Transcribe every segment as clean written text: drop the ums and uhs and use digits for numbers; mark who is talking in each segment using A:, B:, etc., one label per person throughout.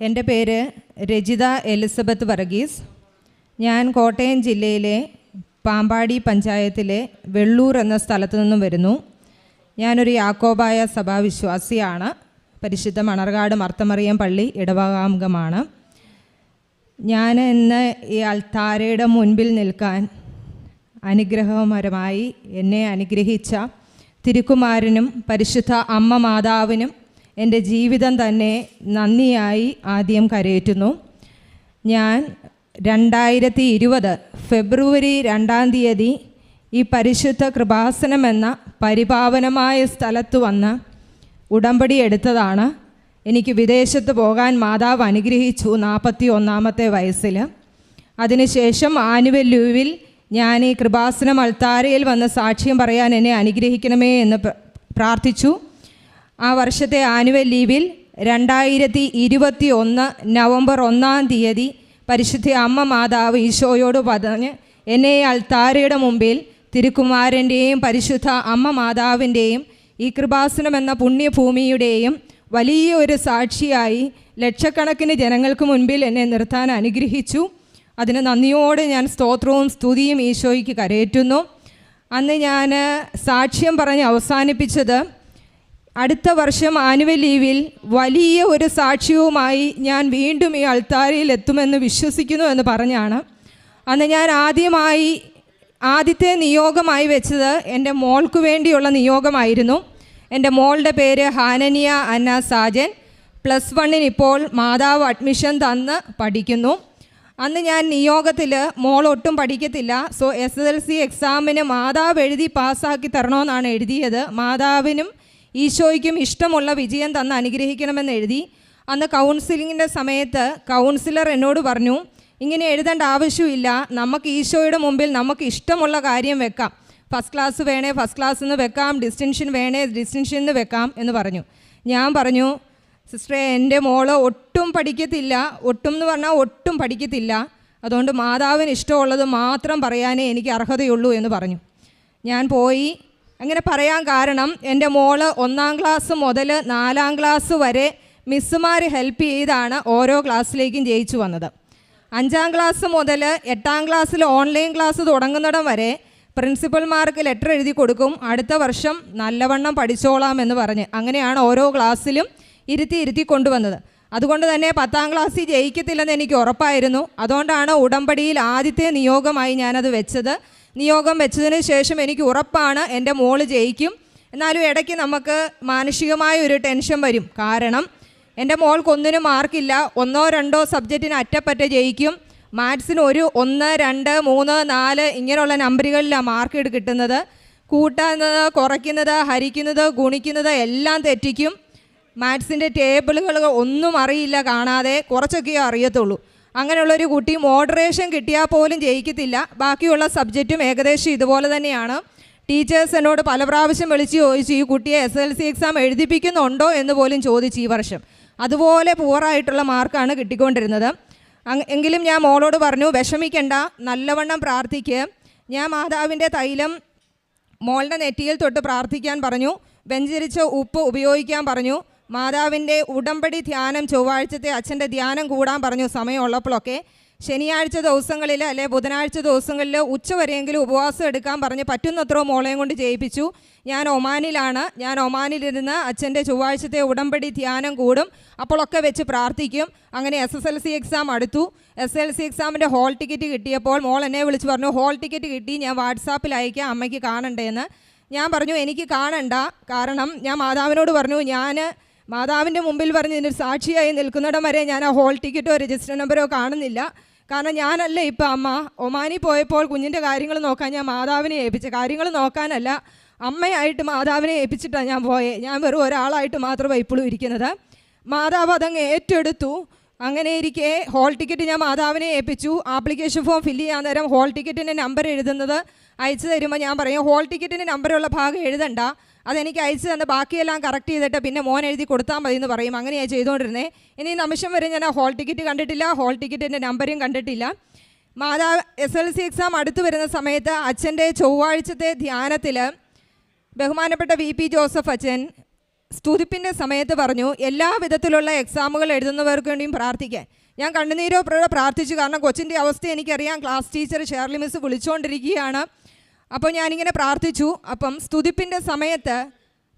A: എൻ്റെ പേര് രജിത എലിസബത്ത് വർഗീസ്. ഞാൻ കോട്ടയം ജില്ലയിലെ പാമ്പാടി പഞ്ചായത്തിലെ വെള്ളൂർ എന്ന സ്ഥലത്തു നിന്നും വരുന്നു. ഞാനൊരു യാക്കോബായ സഭാവിശ്വാസിയാണ്. പരിശുദ്ധ മണർകാട് മർത്തമറിയം പള്ളി ഇടവകാംഗമാണ്. ഞാൻ ഇന്ന് ഈ അൾത്താരയുടെ മുൻപിൽ നിൽക്കാൻ അനുഗ്രഹപരമായി എന്നെ അനുഗ്രഹിച്ച തിരുക്കുമാരനും പരിശുദ്ധ അമ്മ മാതാവിനും എൻ്റെ ജീവിതം തന്നെ നന്ദിയായി ആദ്യം കരയേറ്റുന്നു. ഞാൻ 2020 ഫെബ്രുവരി 2 തീയതി ഈ പരിശുദ്ധ കൃപാസനം എന്ന പരിപാവനമായ സ്ഥലത്ത് വന്ന് ഉടമ്പടി എടുത്തതാണ്. എനിക്ക് വിദേശത്ത് പോകാൻ മാതാവ് അനുഗ്രഹിച്ചു 41-ാമത്തെ വയസ്സിൽ. അതിനുശേഷം ആനുവൽ ലീവിൽ ഞാൻ ഈ കൃപാസനം അൾത്താരയിൽ വന്ന് സാക്ഷ്യം പറയാൻ എന്നെ അനുഗ്രഹിക്കണമേ എന്ന് പ്രാർത്ഥിച്ചു. ആ വർഷത്തെ ആനുവൽ ലീവിൽ 2021 നവംബർ 1 തീയതി പരിശുദ്ധ അമ്മ മാതാവ് ഈശോയോട് പറഞ്ഞ് എന്നെ അൾത്താരയുടെ മുമ്പിൽ തിരുക്കുമാരൻ്റെയും പരിശുദ്ധ അമ്മ മാതാവിൻ്റെയും ഈ കൃപാസനം എന്ന പുണ്യഭൂമിയുടെയും വലിയൊരു സാക്ഷിയായി ലക്ഷക്കണക്കിന് ജനങ്ങൾക്ക് മുൻപിൽ എന്നെ നിർത്താൻ അനുഗ്രഹിച്ചു. അതിന് നന്ദിയോടെ ഞാൻ സ്തോത്രവും സ്തുതിയും ഈശോയ്ക്ക് കരയേറ്റുന്നു. അന്ന് ഞാൻ സാക്ഷ്യം പറഞ്ഞ് അവസാനിപ്പിച്ചത് അടുത്ത വർഷം ആനുവൽ ലീവിൽ വലിയ ഒരു സാക്ഷ്യവുമായി ഞാൻ വീണ്ടും ഈ അൾത്താരയിൽ എത്തുമെന്ന് വിശ്വസിക്കുന്നു എന്ന് പറഞ്ഞാണ്. അന്ന് ഞാൻ ആദ്യത്തെ നിയോഗമായി വെച്ചത് എൻ്റെ മോൾക്ക് വേണ്ടിയുള്ള നിയോഗമായിരുന്നു. എൻ്റെ മോളുടെ പേര് ഹാനനിയ അന്ന സാജൻ. +1 ഇപ്പോൾ മാതാവ് അഡ്മിഷൻ തന്ന് പഠിക്കുന്നു. അന്ന് ഞാൻ നിയോഗത്തിൽ മോൾ ഒട്ടും പഠിക്കത്തില്ല, SSLC എക്സാമിന് മാതാവ് എഴുതി പാസ്സാക്കി തരണമെന്നാണ് എഴുതിയത്. മാതാവിനും ഈശോയ്ക്കും ഇഷ്ടമുള്ള വിജയം തന്ന് അനുഗ്രഹിക്കണമെന്ന് എഴുതി. അന്ന് കൗൺസിലിങ്ങിൻ്റെ സമയത്ത് കൗൺസിലർ എന്നോട് പറഞ്ഞു, ഇങ്ങനെ എഴുതേണ്ട ആവശ്യമില്ല, നമുക്ക് ഈശോയുടെ മുമ്പിൽ നമുക്ക് ഇഷ്ടമുള്ള കാര്യം വെക്കാം. ഫസ്റ്റ് ക്ലാസ് വേണേ ഫസ്റ്റ് ക്ലാസ് എന്ന് വെക്കാം, ഡിസ്റ്റിങ്ഷൻ വേണേ ഡിസ്റ്റിങ്ഷൻ എന്ന് വെക്കാം എന്ന് പറഞ്ഞു. ഞാൻ പറഞ്ഞു, സിസ്റ്ററെ, എൻ്റെ മോള് ഒട്ടും പഠിക്കത്തില്ല, ഒട്ടും എന്ന് പറഞ്ഞാൽ ഒട്ടും പഠിക്കത്തില്ല, അതുകൊണ്ട് മാതാവിന് ഇഷ്ടമുള്ളത് മാത്രം പറയാനേ എനിക്ക് അർഹതയുള്ളൂ എന്ന് പറഞ്ഞു. ഞാൻ പോയി. അങ്ങനെ പറയാൻ കാരണം എൻ്റെ മോള് 1-ാം ക്ലാസ് മുതൽ 4-ാം ക്ലാസ് വരെ മിസ്സുമാർ ഹെൽപ്പ് ചെയ്താണ് ഓരോ ക്ലാസ്സിലേക്കും ജയിച്ചു വന്നത്. 5-ാം ക്ലാസ് മുതൽ 8-ാം ക്ലാസ്സിൽ ഓൺലൈൻ ക്ലാസ് തുടങ്ങുന്നിടം വരെ പ്രിൻസിപ്പൽമാർക്ക് ലെറ്റർ എഴുതി കൊടുക്കും, അടുത്ത വർഷം നല്ലവണ്ണം പഠിച്ചോളാം എന്ന് പറഞ്ഞ്. അങ്ങനെയാണ് ഓരോ ക്ലാസ്സിലും ഇരുത്തി കൊണ്ടുവന്നത്. അതുകൊണ്ട് തന്നെ 10-ാം ക്ലാസ്സിൽ ജയിക്കത്തില്ലെന്ന് എനിക്ക് ഉറപ്പായിരുന്നു. അതുകൊണ്ടാണ് ഉടമ്പടിയിൽ ആദ്യത്തെ നിയോഗമായി ഞാനത് വെച്ചത്. നിയോഗം വെച്ചതിന് ശേഷം എനിക്ക് ഉറപ്പാണ് എൻ്റെ മോള് ജയിക്കും. എന്നാലും ഇടയ്ക്ക് നമുക്ക് മാനസികമായ ഒരു ടെൻഷൻ വരും. കാരണം എൻ്റെ മോൾക്കൊന്നിനും മാർക്കില്ല, 1-2 സബ്ജക്റ്റിന് അറ്റപ്പറ്റ ജയിക്കും. മാത്സിന് 1, 2, 3, 4 ഇങ്ങനെയുള്ള നമ്പറുകളിലാണ് മാർക്ക് കിട്ടുന്നത്. കൂട്ടുന്നത്, കുറയ്ക്കുന്നത്, ഹരിക്കുന്നത്, ഗുണിക്കുന്നത് എല്ലാം തെറ്റിക്കും. മാത്സിൻ്റെ ടേബിളുകൾ ഒന്നും അറിയില്ല, കാണാതെ കുറച്ചൊക്കെയോ അറിയത്തുള്ളൂ. അങ്ങനെയുള്ളൊരു കുട്ടി മോഡറേഷൻ കിട്ടിയാൽ പോലും ജയിക്കത്തില്ല. ബാക്കിയുള്ള സബ്ജക്റ്റും ഏകദേശം ഇതുപോലെ തന്നെയാണ്. ടീച്ചേഴ്സ് എന്നോട് പല പ്രാവശ്യം വിളിച്ച് ചോദിച്ചു, ഈ കുട്ടിയെ SSLC എക്സാം എഴുതിപ്പിക്കുന്നുണ്ടോ എന്ന് പോലും ചോദിച്ചു ഈ വർഷം. അതുപോലെ പൂറായിട്ടുള്ള മാർക്കാണ് കിട്ടിക്കൊണ്ടിരുന്നത്. എങ്കിലും ഞാൻ മോളോട് പറഞ്ഞു, വിഷമിക്കണ്ട, നല്ലവണ്ണം പ്രാർത്ഥിക്കുക. ഞാൻ മാതാവിൻ്റെ തൈലം മോളുടെ നെറ്റിയിൽ തൊട്ട് പ്രാർത്ഥിക്കാൻ പറഞ്ഞു. വെഞ്ചരിച്ച ഉപ്പ് ഉപയോഗിക്കാൻ പറഞ്ഞു. മാതാവിൻ്റെ ഉടമ്പടി ധ്യാനം ചൊവ്വാഴ്ചത്തെ അച്ഛൻ്റെ ധ്യാനം കൂടാൻ പറഞ്ഞു സമയമുള്ളപ്പോഴൊക്കെ. ശനിയാഴ്ച ദിവസങ്ങളിൽ അല്ലെ ബുധനാഴ്ച ദിവസങ്ങളിൽ ഉച്ചവരെയെങ്കിലും ഉപവാസം എടുക്കാൻ പറഞ്ഞ് പറ്റുന്നത്ര മോളെയും കൊണ്ട് ചെയ്യിപ്പിച്ചു. ഞാൻ ഒമാനിലാണ്. ഞാൻ ഒമാനിലിരുന്ന് അച്ഛൻ്റെ ചൊവ്വാഴ്ചത്തെ ഉടമ്പടി ധ്യാനം കൂടും, അപ്പോഴൊക്കെ വെച്ച് പ്രാർത്ഥിക്കും. അങ്ങനെ SSLC എക്സാം അടുത്തു. SSLC എക്സാമിൻ്റെ ഹോൾ ടിക്കറ്റ് കിട്ടിയപ്പോൾ മോൾ എന്നെ വിളിച്ച് പറഞ്ഞു, ഹോൾ ടിക്കറ്റ് കിട്ടി, ഞാൻ വാട്സാപ്പിൽ അയക്കാം, അമ്മയ്ക്ക് കാണണ്ടേന്ന്. ഞാൻ പറഞ്ഞു, എനിക്ക് കാണണ്ട. കാരണം ഞാൻ മാതാവിനോട് പറഞ്ഞു, ഞാൻ മാതാവിൻ്റെ മുമ്പിൽ പറഞ്ഞ് ഇതിനൊരു സാക്ഷിയായി നിൽക്കുന്നിടം വരെ ഞാൻ ആ ഹോൾ ടിക്കറ്റോ രജിസ്റ്റർ നമ്പറോ കാണുന്നില്ല. കാരണം ഞാനല്ല ഇപ്പം അമ്മ. ഒമാനി പോയപ്പോൾ കുഞ്ഞിൻ്റെ കാര്യങ്ങൾ നോക്കാൻ ഞാൻ മാതാവിനെ ഏൽപ്പിച്ച, കാര്യങ്ങൾ നോക്കാനല്ല, അമ്മയായിട്ട് മാതാവിനെ ഏൽപ്പിച്ചിട്ടാണ് ഞാൻ പോയത്. ഞാൻ വെറും ഒരാളായിട്ട് മാത്രമാണ് ഇപ്പോഴും ഇരിക്കുന്നത്. മാതാവ് അതങ്ങ് ഏറ്റെടുത്തു. അങ്ങനെ ഇരിക്കെ ഹോൾ ടിക്കറ്റ് ഞാൻ മാതാവിനെ ഏൽപ്പിച്ചു. ആപ്ലിക്കേഷൻ ഫോം ഫില്ല് ചെയ്യാൻ നേരം ഹോൾ ടിക്കറ്റിൻ്റെ നമ്പർ എഴുതുന്നത് അയച്ചു തരുമ്പോൾ ഞാൻ പറയും, ഹോൾ ടിക്കറ്റിൻ്റെ നമ്പറുള്ള ഭാഗം എഴുതണ്ട, അതെനിക്ക് അയച്ചു തന്ന് ബാക്കിയെല്ലാം കറക്റ്റ് ചെയ്തിട്ട് പിന്നെ മോൻ എഴുതി കൊടുത്താൽ മതി എന്ന് പറയും. അങ്ങനെയാണ് ചെയ്തുകൊണ്ടിരുന്നത്. ഇനി നിമിഷം വരെ ഞാൻ ആ ഹോൾ ടിക്കറ്റ് കണ്ടിട്ടില്ല, ഹോൾ ടിക്കറ്റിൻ്റെ നമ്പരും കണ്ടിട്ടില്ല. മാതാവ് SSLC എക്സാം അടുത്ത് വരുന്ന സമയത്ത് അച്ഛൻ്റെ ചൊവ്വാഴ്ചത്തെ ധ്യാനത്തിൽ ബഹുമാനപ്പെട്ട VP ജോസഫ് അച്ഛൻ സ്തുതിപ്പിൻ്റെ സമയത്ത് പറഞ്ഞു എല്ലാ വിധത്തിലുള്ള എക്സാമുകൾ എഴുതുന്നവർക്ക് വേണ്ടിയും പ്രാർത്ഥിക്കാൻ. ഞാൻ കണ്ണുനീരോടെ പ്രാർത്ഥിച്ചു. കാരണം കൊച്ചിൻ്റെ അവസ്ഥ എനിക്കറിയാം. ക്ലാസ് ടീച്ചർ ഷേർലി മിസ് വിളിച്ചുകൊണ്ടിരിക്കുകയാണ്. അപ്പോൾ ഞാനിങ്ങനെ പ്രാർത്ഥിച്ചു. അപ്പം സ്തുതിപ്പിൻ്റെ സമയത്ത്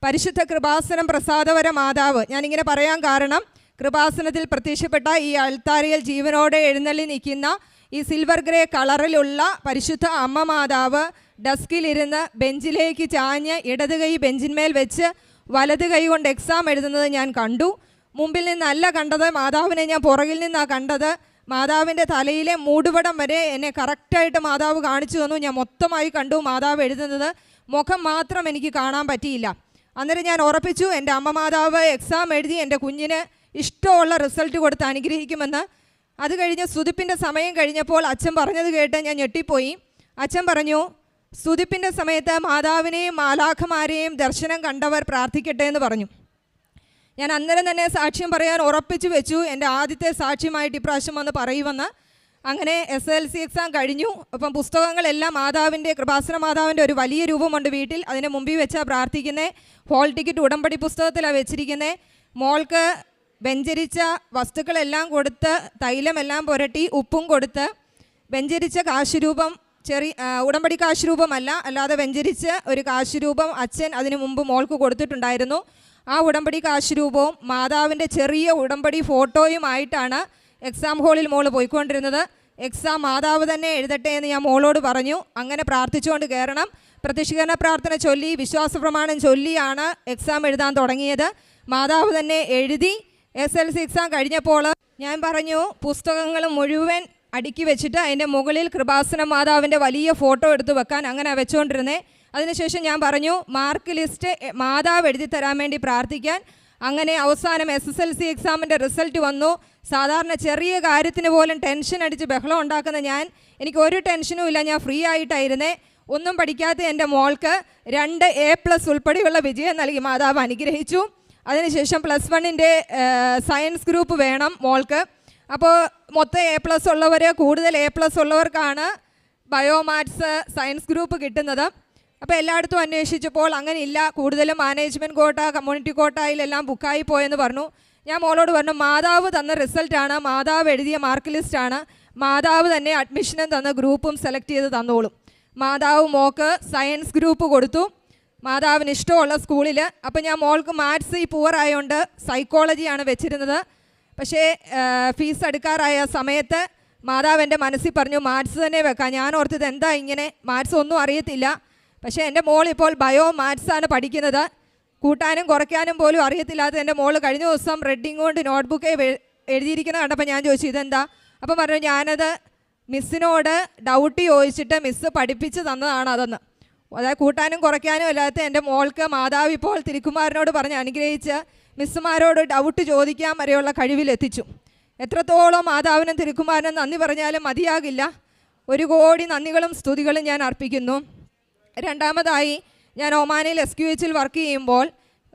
A: പരിശുദ്ധ കൃപാസനം പ്രസാദവര മാതാവ്, ഞാനിങ്ങനെ പറയാൻ കാരണം കൃപാസനത്തിൽ പ്രത്യക്ഷപ്പെട്ട ഈ അൾത്താരയിൽ ജീവനോടെ എഴുന്നള്ളി നിൽക്കുന്ന ഈ സിൽവർ ഗ്രേ കളറിലുള്ള പരിശുദ്ധ അമ്മ മാതാവ് ഡെസ്കിലിരുന്ന് ബെഞ്ചിലേക്ക് ചാഞ്ഞ് ഇടത് കൈ ബെഞ്ചിന്മേൽ വെച്ച് വലത് കൈ കൊണ്ട് എക്സാം എഴുതുന്നത് ഞാൻ കണ്ടു. മുമ്പിൽ നിന്നല്ല കണ്ടത്, മാതാവിനെ ഞാൻ പുറകിൽ നിന്നാണ് കണ്ടത്. മാതാവിൻ്റെ തലയിലെ മൂടുപടം വരെ എന്നെ കറക്റ്റായിട്ട് മാതാവ് കാണിച്ചു തന്നു. ഞാൻ മൊത്തമായി കണ്ടു മാതാവ് എഴുതുന്നത്. മുഖം മാത്രം എനിക്ക് കാണാൻ പറ്റിയില്ല. അന്നേരം ഞാൻ ഉറപ്പിച്ചു എൻ്റെ അമ്മ മാതാവ് എക്സാം എഴുതി എൻ്റെ കുഞ്ഞിന് ഇഷ്ടമുള്ള റിസൾട്ട് കൊടുത്ത് അനുഗ്രഹിക്കുമെന്ന്. അത് കഴിഞ്ഞ് സ്തുതിപ്പിൻ്റെ സമയം കഴിഞ്ഞപ്പോൾ അച്ഛൻ പറഞ്ഞത് കേട്ട് ഞാൻ ഞെട്ടിപ്പോയി. അച്ഛൻ പറഞ്ഞു, സ്തുതിപ്പിൻ്റെ സമയത്ത് മാതാവിനെയും മാലാഖമാരെയും ദർശനം കണ്ടവർ പ്രാർത്ഥിക്കട്ടെ എന്ന് പറഞ്ഞു. ഞാൻ അന്നേരം തന്നെ സാക്ഷ്യം പറയാൻ ഉറപ്പിച്ചു വെച്ചു. എൻ്റെ ആദ്യത്തെ സാക്ഷ്യമായിട്ട് ഇപ്രാവശ്യം വന്ന് പറയുമെന്ന്. അങ്ങനെ SLC എക്സാം കഴിഞ്ഞു. അപ്പം പുസ്തകങ്ങളെല്ലാം മാതാവിൻ്റെ കൃപാസന മാതാവിൻ്റെ ഒരു വലിയ രൂപമുണ്ട് വീട്ടിൽ. അതിന് മുമ്പിൽ വെച്ചാൽ പ്രാർത്ഥിക്കുന്നത്. ഹോൾ ടിക്കറ്റ് ഉടമ്പടി പുസ്തകത്തിലാണ് വെച്ചിരിക്കുന്നത്. മോൾക്ക് വെഞ്ചരിച്ച വസ്തുക്കളെല്ലാം കൊടുത്ത് തൈലമെല്ലാം പുരട്ടി ഉപ്പും കൊടുത്ത് വെഞ്ചരിച്ച കാശുരൂപം, ഉടമ്പടി കാശുരൂപമല്ല, അല്ലാതെ വെഞ്ചരിച്ച ഒരു കാശുരൂപം അച്ഛൻ അതിനു മുമ്പ് മോൾക്ക് കൊടുത്തിട്ടുണ്ടായിരുന്നു. ആ ഉടമ്പടി കാശുരൂപവും മാതാവിൻ്റെ ചെറിയ ഉടമ്പടി ഫോട്ടോയുമായിട്ടാണ് എക്സാം ഹാളിൽ മോൾ പോയിക്കൊണ്ടിരുന്നത്. എക്സാം മാതാവ് തന്നെ എഴുതട്ടെ എന്ന് ഞാൻ മോളോട് പറഞ്ഞു. അങ്ങനെ പ്രാർത്ഥിച്ചുകൊണ്ട് കയറണം. പ്രത്യക്ഷീകരണ പ്രാർത്ഥന ചൊല്ലി വിശ്വാസ പ്രമാണം ചൊല്ലിയാണ് എക്സാം എഴുതാൻ തുടങ്ങിയത്. മാതാവ് തന്നെ എഴുതി. SLC എക്സാം കഴിഞ്ഞപ്പോൾ ഞാൻ പറഞ്ഞു പുസ്തകങ്ങൾ മുഴുവൻ അടുക്കി വെച്ചിട്ട് അതിൻ്റെ മുകളിൽ കൃപാസന മാതാവിൻ്റെ വലിയ ഫോട്ടോ എടുത്ത് വെക്കാൻ. അങ്ങനെ വെച്ചുകൊണ്ടിരുന്നേ. അതിനുശേഷം ഞാൻ പറഞ്ഞു മാർക്ക് ലിസ്റ്റ് മാതാവ് എഴുതി തരാൻ വേണ്ടി പ്രാർത്ഥിക്കാൻ. അങ്ങനെ അവസാനം SSLC എക്സാമിൻ്റെ റിസൾട്ട് വന്നു. സാധാരണ ചെറിയ കാര്യത്തിന് പോലും ടെൻഷൻ അടിച്ച് ബഹളം ഉണ്ടാക്കുന്ന എനിക്ക് ഒരു ടെൻഷനും ഇല്ല. ഞാൻ ഫ്രീ ആയിട്ടായിരുന്നേ. ഒന്നും പഠിക്കാത്ത എൻ്റെ മോൾക്ക് 2 A+ ഉൾപ്പെടെയുള്ള വിജയം നൽകി മാതാവ് അനുഗ്രഹിച്ചു. അതിനുശേഷം +1 സയൻസ് ഗ്രൂപ്പ് വേണം മോൾക്ക്. അപ്പോൾ മൊത്തം A+ ഉള്ളവർ, കൂടുതൽ A+ ഉള്ളവർക്കാണ് ബയോമാത്സ് സയൻസ് ഗ്രൂപ്പ് കിട്ടുന്നത്. അപ്പോൾ എല്ലായിടത്തും അന്വേഷിച്ചപ്പോൾ അങ്ങനെ ഇല്ല, കൂടുതലും മാനേജ്മെൻറ്റ് കോട്ട, കമ്മ്യൂണിറ്റി കോട്ടയിലെല്ലാം ബുക്കായി പോയെന്ന് പറഞ്ഞു. ഞാൻ മോളോട് പറഞ്ഞു മാതാവ് തന്ന റിസൾട്ടാണ്, മാതാവ് എഴുതിയ മാർക്ക് ലിസ്റ്റാണ്, മാതാവ് തന്നെ അഡ്മിഷനും തന്ന ഗ്രൂപ്പും സെലക്ട് ചെയ്ത് തന്നോളും. മാതാവ് മോൾക്ക് സയൻസ് ഗ്രൂപ്പ് കൊടുത്തു, മാതാവിന് ഇഷ്ടമുള്ള സ്കൂളിൽ. അപ്പോൾ ഞാൻ മോൾക്ക് മാത്സ് പൂവറായതുകൊണ്ട് സൈക്കോളജിയാണ് വെച്ചിരുന്നത്. പക്ഷേ ഫീസ് എടുക്കാറായ സമയത്ത് മാതാവ് എൻ്റെ മനസ്സിൽ പറഞ്ഞു മാത്സ് തന്നെ വെക്കാം. ഞാൻ ഓർത്തത് എന്താ ഇങ്ങനെ, മാത്സ് ഒന്നും അറിയത്തില്ല. പക്ഷേ എൻ്റെ മോൾ ഇപ്പോൾ ബയോ മാത്സാണ് പഠിക്കുന്നത്. കൂട്ടാനും കുറയ്ക്കാനും പോലും അറിയത്തില്ലാത്ത എൻ്റെ മോൾ കഴിഞ്ഞ ദിവസം റെഡിങ് കൊണ്ട് നോട്ട്ബുക്ക് എഴുതിയിരിക്കുന്നത് കണ്ടപ്പോൾ ഞാൻ ചോദിച്ചു ഇതെന്താ. അപ്പോൾ പറഞ്ഞു ഞാനത് മിസ്സിനോട് ഡൗട്ട് ചോദിച്ചിട്ട് മിസ്സ് പഠിപ്പിച്ച് തന്നതാണ് അതെന്ന്. അതായത് കൂട്ടാനും കുറയ്ക്കാനും അല്ലാത്ത എൻ്റെ മോൾക്ക് മാതാവ് ഇപ്പോൾ തിരുക്കുമാരനോട് പറഞ്ഞ് അനുഗ്രഹിച്ച് മിസ്സുമാരോട് ഡൗട്ട് ചോദിക്കാൻ വരെയുള്ള കഴിവിലെത്തിച്ചു. എത്രത്തോളം മാതാവിനും തിരുക്കുമാരനും നന്ദി പറഞ്ഞാലും മതിയാകില്ല. 1 കോടി നന്ദികളും സ്തുതികളും ഞാൻ അർപ്പിക്കുന്നു. രണ്ടാമതായി ഞാൻ ഒമാനിൽ SQH വർക്ക് ചെയ്യുമ്പോൾ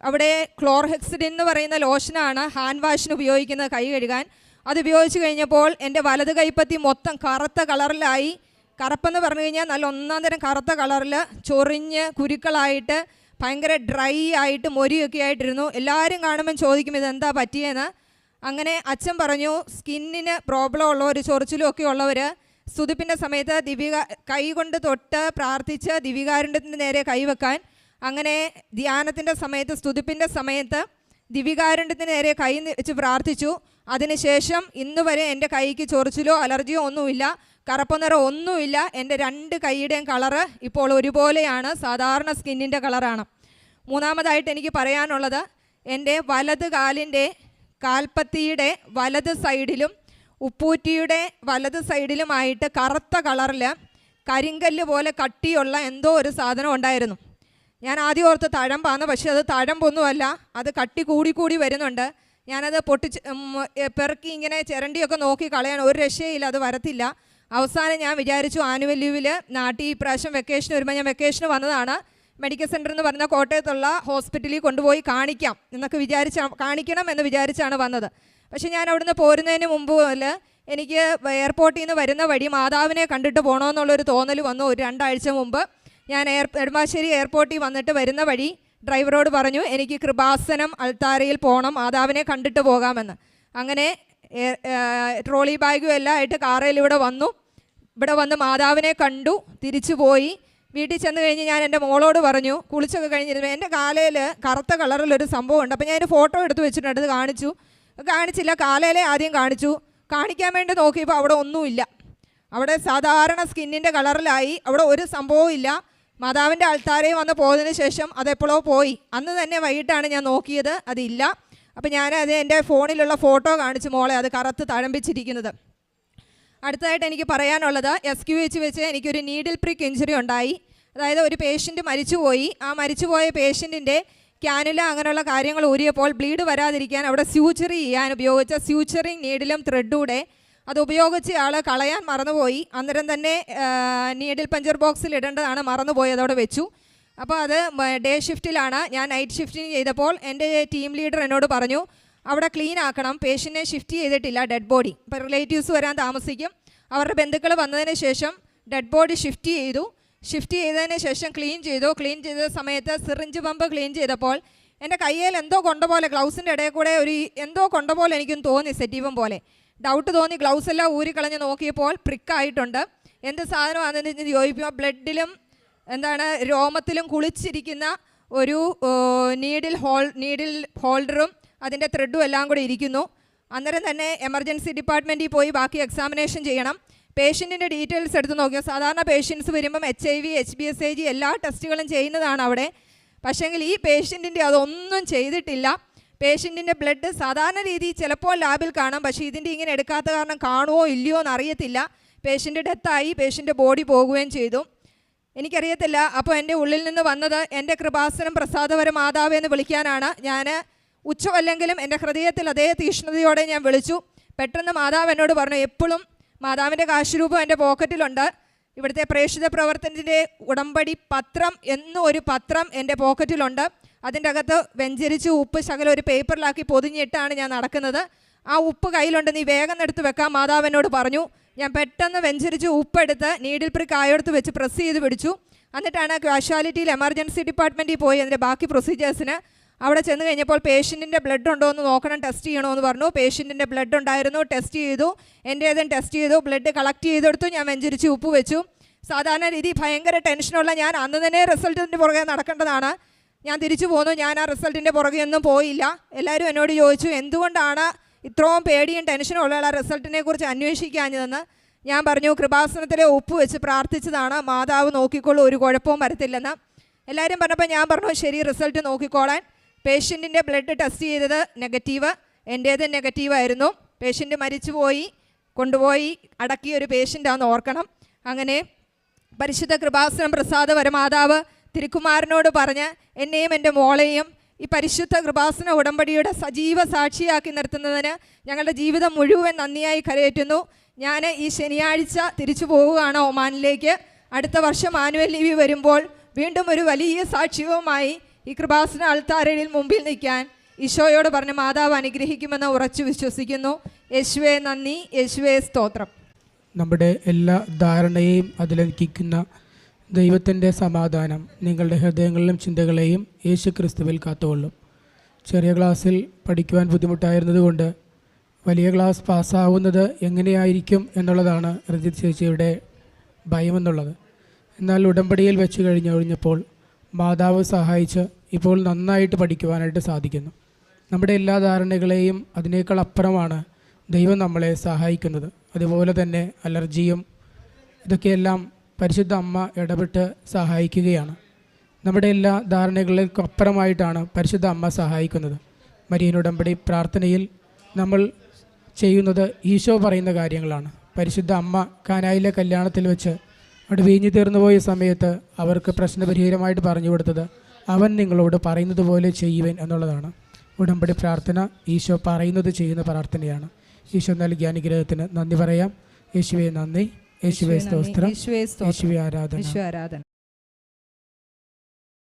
A: അവിടെ ക്ലോർഹെക്സിഡിൻ എന്ന് പറയുന്ന ലോഷനാണ് ഹാൻഡ് വാഷിന് ഉപയോഗിക്കുന്നത് കൈ കഴുകാൻ. അത് ഉപയോഗിച്ച് കഴിഞ്ഞപ്പോൾ എൻ്റെ വലത് കൈപ്പത്തി മൊത്തം കറുത്ത കളറിലായി. കറുപ്പെന്ന് പറഞ്ഞു കഴിഞ്ഞാൽ നല്ല ഒന്നാം തരം കറുത്ത കളറിൽ ചൊറിഞ്ഞ് കുരുക്കളായിട്ട് ഭയങ്കര ഡ്രൈ ആയിട്ട് മൊരിയൊക്കെ ആയിട്ടിരുന്നു. എല്ലാവരും കാണുമ്പം ചോദിക്കും ഇതെന്താ പറ്റിയെന്ന്. അങ്ങനെ അച്ഛൻ പറഞ്ഞു സ്കിന്നിന് പ്രോബ്ലം ഉള്ളവർ, ചൊറിച്ചിലും ഒക്കെ ഉള്ളവർ സ്തുതിപ്പിൻ്റെ സമയത്ത് കൈ കൊണ്ട് തൊട്ട് പ്രാർത്ഥിച്ച് ദിവികാരുണ്യത്തിൻ്റെ നേരെ കൈവെക്കാൻ. അങ്ങനെ ധ്യാനത്തിൻ്റെ സമയത്ത് സ്തുതിപ്പിൻ്റെ സമയത്ത് ദിവികാരുണ്യത്തിന് നേരെ കൈ വെച്ച് പ്രാർത്ഥിച്ചു. അതിനുശേഷം ഇന്ന് വരെ എൻ്റെ കൈക്ക് ചൊറിച്ചിലോ അലർജിയോ ഒന്നുമില്ല, കറുപ്പ് നിറം ഒന്നുമില്ല. എൻ്റെ 2 കൈയുടെയും കളറ് ഇപ്പോൾ ഒരുപോലെയാണ്, സാധാരണ സ്കിന്നിൻ്റെ കളറാണ്. മൂന്നാമതായിട്ട് എനിക്ക് പറയാനുള്ളത് എൻ്റെ വലത് കാലിൻ്റെ കാൽപ്പത്തിയുടെ വലത് സൈഡിലും ഉപ്പൂറ്റിയുടെ വലത് സൈഡിലുമായിട്ട് കറുത്ത കളറിൽ കരിങ്കല്ല് പോലെ കട്ടിയുള്ള എന്തോ ഒരു സാധനം ഉണ്ടായിരുന്നു. ഞാൻ ആദ്യം ഓർത്ത് തഴമ്പാന്ന്, പക്ഷേ അത് തഴമ്പൊന്നുമല്ല, അത് കട്ടി കൂടി വരുന്നുണ്ട്. ഞാനത് പെറുക്കി ഇങ്ങനെ ചിരണ്ടിയൊക്കെ നോക്കി കളയാൻ ഒരു രക്ഷയില്ല, അത് വരത്തില്ല. അവസാനം ഞാൻ വിചാരിച്ചു ആനുവൽ ലീവിൽ നാട്ടിൽ ഈ പ്രാവശ്യം വെക്കേഷൻ വരുമ്പോൾ, ഞാൻ വെക്കേഷന് വന്നതാണ്, മെഡിക്കൽ സെൻ്റർ എന്ന് പറഞ്ഞ കോട്ടയത്തുള്ള ഹോസ്പിറ്റലിൽ കൊണ്ടുപോയി കാണിക്കണം എന്ന് വിചാരിച്ചാണ് വന്നത്. പക്ഷേ ഞാൻ അവിടുന്ന് പോരുന്നതിന് മുമ്പ് മുതൽ എനിക്ക് എയർപോർട്ടിൽ നിന്ന് വരുന്ന വഴി മാതാവിനെ കണ്ടിട്ട് പോകണമെന്നുള്ളൊരു തോന്നൽ വന്നു. ഒരു 2 ആഴ്ച മുമ്പ് ഞാൻ നെടുമ്പാശ്ശേരി എയർപോർട്ടിൽ വന്നിട്ട് വരുന്ന വഴി ഡ്രൈവറോട് പറഞ്ഞു എനിക്ക് കൃപാസനം അൾത്താരയിൽ പോകണം, മാതാവിനെ കണ്ടിട്ട് പോകാമെന്ന്. അങ്ങനെ ട്രോളി ബാഗും എല്ലാം ആയിട്ട് കാറയിൽ ഇവിടെ വന്ന് മാതാവിനെ കണ്ടു, തിരിച്ചു പോയി. വീട്ടിൽ ചെന്ന് കഴിഞ്ഞ് ഞാൻ എൻ്റെ മോളോട് പറഞ്ഞു, കുളിച്ചൊക്കെ കഴിഞ്ഞിരുന്നു, എൻ്റെ കാലയിൽ കറുത്ത കളറിലൊരു സംഭവമുണ്ട്. അപ്പോൾ ഞാൻ അതിൻ്റെ ഫോട്ടോ എടുത്ത് വെച്ചിട്ടുണ്ട്, അത് കാണിച്ചില്ല. കാലയിലെ ആദ്യം കാണിക്കാൻ വേണ്ടി നോക്കിയപ്പോൾ അവിടെ ഒന്നുമില്ല. അവിടെ സാധാരണ സ്കിന്നിൻ്റെ കളറിലായി, അവിടെ ഒരു സംഭവവും ഇല്ല. മാതാവിൻ്റെ അൾത്താരയിൽ വന്ന് പോയതിന് ശേഷം അതെപ്പോഴോ പോയി. അന്ന് തന്നെ വൈകിട്ടാണ് ഞാൻ നോക്കിയത്, അതില്ല. അപ്പോൾ ഞാനത് എൻ്റെ ഫോണിലുള്ള ഫോട്ടോ കാണിച്ചു മോളെ, അത് കറുത്ത് തഴമ്പിച്ചിരിക്കുന്നത്. അടുത്തതായിട്ട് എനിക്ക് പറയാനുള്ളത്, SQH വെച്ച് എനിക്കൊരു നീഡിൽ പ്രിക്ക് ഇഞ്ചുറി ഉണ്ടായി. അതായത് ഒരു പേഷ്യൻറ്റ് മരിച്ചുപോയി. ആ മരിച്ചുപോയ പേഷ്യൻറ്റിൻ്റെ ക്യാനുല അങ്ങനെയുള്ള കാര്യങ്ങൾ ഊരിയപ്പോൾ ബ്ലീഡ് വരാതിരിക്കാൻ അവിടെ സ്യൂച്ചറി ചെയ്യാൻ ഉപയോഗിച്ച സ്യൂച്ചറിങ് നീഡിലും ത്രെഡൂടെ അത് ഉപയോഗിച്ച് ആൾ കളയാൻ മറന്നുപോയി. അന്നേരം തന്നെ നീഡിൽ പഞ്ചർ ബോക്സിൽ ഇടേണ്ടതാണ്, മറന്നുപോയി, അതോടെ വെച്ചു. അപ്പോൾ അത് ഡേ ഷിഫ്റ്റിലാണ്. ഞാൻ നൈറ്റ് ഷിഫ്റ്റിന് ചെയ്തപ്പോൾ എൻ്റെ ടീം ലീഡർ എന്നോട് പറഞ്ഞു അവിടെ ക്ലീൻ ആക്കണം, പേഷ്യൻറ്റിനെ ഷിഫ്റ്റ് ചെയ്തിട്ടില്ല, ഡെഡ് ബോഡി. ഇപ്പോൾ റിലേറ്റീവ്സ് വരാൻ താമസിക്കും. അവരുടെ ബന്ധുക്കൾ വന്നതിന് ശേഷം ഡെഡ് ബോഡി ഷിഫ്റ്റ് ചെയ്തതിന് ശേഷം ക്ലീൻ ചെയ്ത സമയത്ത് സിറിഞ്ച് പമ്പ് ക്ലീൻ ചെയ്തപ്പോൾ എൻ്റെ കയ്യിൽ എന്തോ കൊണ്ട പോലെ, ഗ്ലൗസിൻ്റെ ഇടയിൽ കൂടെ എന്തോ കൊണ്ട പോലെ എനിക്കും തോന്നി, സെറ്റീവം പോലെ ഡൗട്ട് തോന്നി. ഗ്ലൗസ് എല്ലാം ഊരിക്കളഞ്ഞ് നോക്കിയപ്പോൾ പ്രിക്കായിട്ടുണ്ട്. എന്ത് സാധനമാണെന്ന് ചോദിക്കുമ്പോൾ ബ്ലഡിലും രോമത്തിലും കുളിച്ചിരിക്കുന്ന ഒരു നീഡിൽ ഹോൾഡറും അതിൻ്റെ ത്രെഡും എല്ലാം കൂടി ഇരിക്കുന്നു. അന്നേരം തന്നെ എമർജൻസി ഡിപ്പാർട്ട്മെൻറ്റിൽ പോയി ബാക്കി എക്സാമിനേഷൻ ചെയ്യണം. പേഷ്യൻറ്റിൻ്റെ ഡീറ്റെയിൽസ് എടുത്ത് നോക്കിയാൽ സാധാരണ പേഷ്യൻസ് വരുമ്പം HIV, HbSAg എല്ലാ ടെസ്റ്റുകളും ചെയ്യുന്നതാണ് അവിടെ. പക്ഷേങ്കിൽ ഈ പേഷ്യൻറ്റിൻ്റെ അതൊന്നും ചെയ്തിട്ടില്ല. പേഷ്യൻറ്റിൻ്റെ ബ്ലഡ് സാധാരണ രീതിയിൽ ചിലപ്പോൾ ലാബിൽ കാണാം, പക്ഷേ ഇതിൻ്റെ ഇങ്ങനെ എടുക്കാത്ത കാരണം കാണുമോ ഇല്ലയോ എന്നറിയത്തില്ല. പേഷ്യൻ്റ് ഡെത്തായി, പേഷ്യൻ്റെ ബോഡി പോകുകയും ചെയ്തു. എനിക്കറിയത്തില്ല. അപ്പോൾ എൻ്റെ ഉള്ളിൽ നിന്ന് വന്നത് എൻ്റെ കൃപാസനം പ്രസാദപര മാതാവ് എന്ന് വിളിക്കാനാണ്. ഞാൻ ഉച്ചവല്ലെങ്കിലും എൻ്റെ ഹൃദയത്തിൽ അതേ തീഷ്ണതയോടെ ഞാൻ വിളിച്ചു. പെട്ടെന്ന് മാതാവ് എന്നോട് പറഞ്ഞു, എപ്പോഴും മാതാവിൻ്റെ കാശുരൂപം എൻ്റെ പോക്കറ്റിലുണ്ട്. ഇവിടുത്തെ പ്രേക്ഷിത പ്രവർത്തനത്തിൻ്റെ ഉടമ്പടി പത്രം എന്നൊരു പത്രം എൻ്റെ പോക്കറ്റിലുണ്ട്. അതിൻ്റെ അകത്ത് വെഞ്ചരിച്ച് ഉപ്പ് ശകലം ഒരു പേപ്പറിലാക്കി പൊതിഞ്ഞിട്ടാണ് ഞാൻ നടക്കുന്നത്. ആ ഉപ്പ് കയ്യിലുണ്ട്, നീ വേഗം എടുത്ത് വെക്കാൻ മാതാവ് എന്നോട് പറഞ്ഞു. ഞാൻ പെട്ടെന്ന് വെഞ്ചരിച്ച് ഉപ്പെടുത്ത് നീഡിൽ പ്രിക്ക് ആയെടുത്ത് വെച്ച് പ്രസ് ചെയ്ത് പിടിച്ചു. എന്നിട്ടാണ് കാഷ്വാലിറ്റിയിൽ എമർജൻസി ഡിപ്പാർട്ട്മെൻറ്റിൽ പോയി അതിൻ്റെ ബാക്കി പ്രൊസീജിയേഴ്സിന്. അവിടെ ചെന്ന് കഴിഞ്ഞപ്പോൾ പേഷ്യൻറ്റിൻ്റെ ബ്ലഡ് ഉണ്ടോ എന്ന് നോക്കണം, ടെസ്റ്റ് ചെയ്യണമെന്ന് പറഞ്ഞു. പേഷ്യൻറ്റിൻ്റെ ബ്ലഡ് ഉണ്ടായിരുന്നു, ടെസ്റ്റ് ചെയ്തു. എൻ്റേതും ടെസ്റ്റ് ചെയ്തു, ബ്ലഡ് കളക്ട് ചെയ്തെടുത്തു. ഞാൻ വെഞ്ചരിച്ച് ഉപ്പ് വെച്ചു. സാധാരണ രീതി ഭയങ്കര ടെൻഷനുള്ള ഞാൻ അന്ന് തന്നെ റിസൾട്ടിൻ്റെ പുറകെ നടക്കേണ്ടതാണ്. ഞാൻ തിരിച്ചു പോന്നു. ഞാൻ ആ റിസൾട്ടിൻ്റെ പുറകെ ഒന്നും പോയില്ല. എല്ലാവരും എന്നോട് ചോദിച്ചു എന്തുകൊണ്ടാണ് ഇത്രയും പേടിയും ടെൻഷനും ഉള്ള റിസൾട്ടിനെ കുറിച്ച് അന്വേഷിക്കാഞ്ഞതെന്ന്. ഞാൻ പറഞ്ഞു കൃപാസനത്തിലെ ഉപ്പ് വെച്ച് പ്രാർത്ഥിച്ചതാണ്, മാതാവ് നോക്കിക്കോളൂ, ഒരു കുഴപ്പവും വരത്തില്ലെന്ന്. എല്ലാവരും പറഞ്ഞപ്പോൾ ഞാൻ പറഞ്ഞു ശരി, റിസൾട്ട് നോക്കിക്കോളാൻ. പേഷ്യൻറ്റിൻ്റെ ബ്ലഡ് ടെസ്റ്റ് ചെയ്തത് നെഗറ്റീവ്, എൻ്റേത് നെഗറ്റീവായിരുന്നു. പേഷ്യൻ്റ് മരിച്ചുപോയി, കൊണ്ടുപോയി അടക്കിയ ഒരു പേഷ്യൻ്റാണെന്ന് ഓർക്കണം. അങ്ങനെ പരിശുദ്ധ കൃപാസനം പ്രസാദപര മാതാവ് തിരുക്കുമാരനോട് പറഞ്ഞ് എന്നെയും എൻ്റെ മോളെയും ഈ പരിശുദ്ധ കൃപാസന ഉടമ്പടിയുടെ സജീവ സാക്ഷിയാക്കി നിർത്തുന്നതിന് ഞങ്ങളുടെ ജീവിതം മുഴുവൻ നന്ദിയായി കരയേറ്റുന്നു. ഞാൻ ഈ ശനിയാഴ്ച തിരിച്ചു പോവുകയാണ് ഒമാനിലേക്ക്. അടുത്ത വർഷം ആനുവൽ ലീവ് വരുമ്പോൾ വീണ്ടും ഒരു വലിയ സാക്ഷ്യവുമായി ഈ കൃപാസന അൾത്താരയിൽ മുമ്പിൽ നിൽക്കാൻ ഈശോയോട് പറഞ്ഞ് മാതാവ് അനുഗ്രഹിക്കുമെന്ന് ഉറച്ചു വിശ്വസിക്കുന്നു. യേശുവേ നന്ദി, യേശുവേ സ്തോത്രം.
B: നമ്മുടെ എല്ലാ ധാരണയെയും അതിലംഘിക്കുന്ന ദൈവത്തിൻ്റെ സമാധാനം നിങ്ങളുടെ ഹൃദയങ്ങളിലും ചിന്തകളെയും യേശു ക്രിസ്തുവിൽ കാത്തുകൊള്ളും. ചെറിയ ക്ലാസ്സിൽ പഠിക്കുവാൻ ബുദ്ധിമുട്ടായിരുന്നതുകൊണ്ട് വലിയ ക്ലാസ് പാസ്സാവുന്നത് എങ്ങനെയായിരിക്കും എന്നുള്ളതാണ് രജിത് ചേച്ചിയുടെ ഭയമെന്നുള്ളത്. എന്നാൽ ഉടമ്പടിയിൽ വെച്ച് കഴിഞ്ഞപ്പോൾ മാതാവ് സഹായിച്ച് ഇപ്പോൾ നന്നായിട്ട് പഠിക്കുവാനായിട്ട് സാധിക്കുന്നു. നമ്മുടെ എല്ലാ ധാരണകളെയും അതിനേക്കാൾ അപ്പുറമാണ് ദൈവം നമ്മളെ സഹായിക്കുന്നത്. അതുപോലെ തന്നെ അലർജിയും ഇതൊക്കെയെല്ലാം പരിശുദ്ധ അമ്മ ഇടപെട്ട് സഹായിക്കുകയാണ്. നമ്മുടെ എല്ലാ ധാരണകളിലേക്കും അപ്പുറമായിട്ടാണ് പരിശുദ്ധ അമ്മ സഹായിക്കുന്നത്. മരിയൻ ഉടമ്പടി പ്രാർത്ഥനയിൽ നമ്മൾ ചെയ്യുന്നത് ഈശോ പറയുന്ന കാര്യങ്ങളാണ്. പരിശുദ്ധ അമ്മ കാനായിലെ കല്യാണത്തിൽ വെച്ച് അവിടെ വീഞ്ഞു തീർന്നു പോയ സമയത്ത് അവർക്ക് പ്രശ്നപരിഹാരമായിട്ട് പറഞ്ഞു കൊടുത്തത് അവൻ നിങ്ങളോട് പറയുന്നത് പോലെ ചെയ്യുവൻ എന്നുള്ളതാണ്. ഉടമ്പടി പ്രാർത്ഥന ഈശോ പറയുന്നത് ചെയ്യുന്ന പ്രാർത്ഥനയാണ്. ഈശോ നൽകിയ അനുഗ്രഹത്തിന് നന്ദി പറയാം. യേശുവേ നന്ദി, യേശുവേ സ്തോത്രം, യേശുവേ ആരാധന.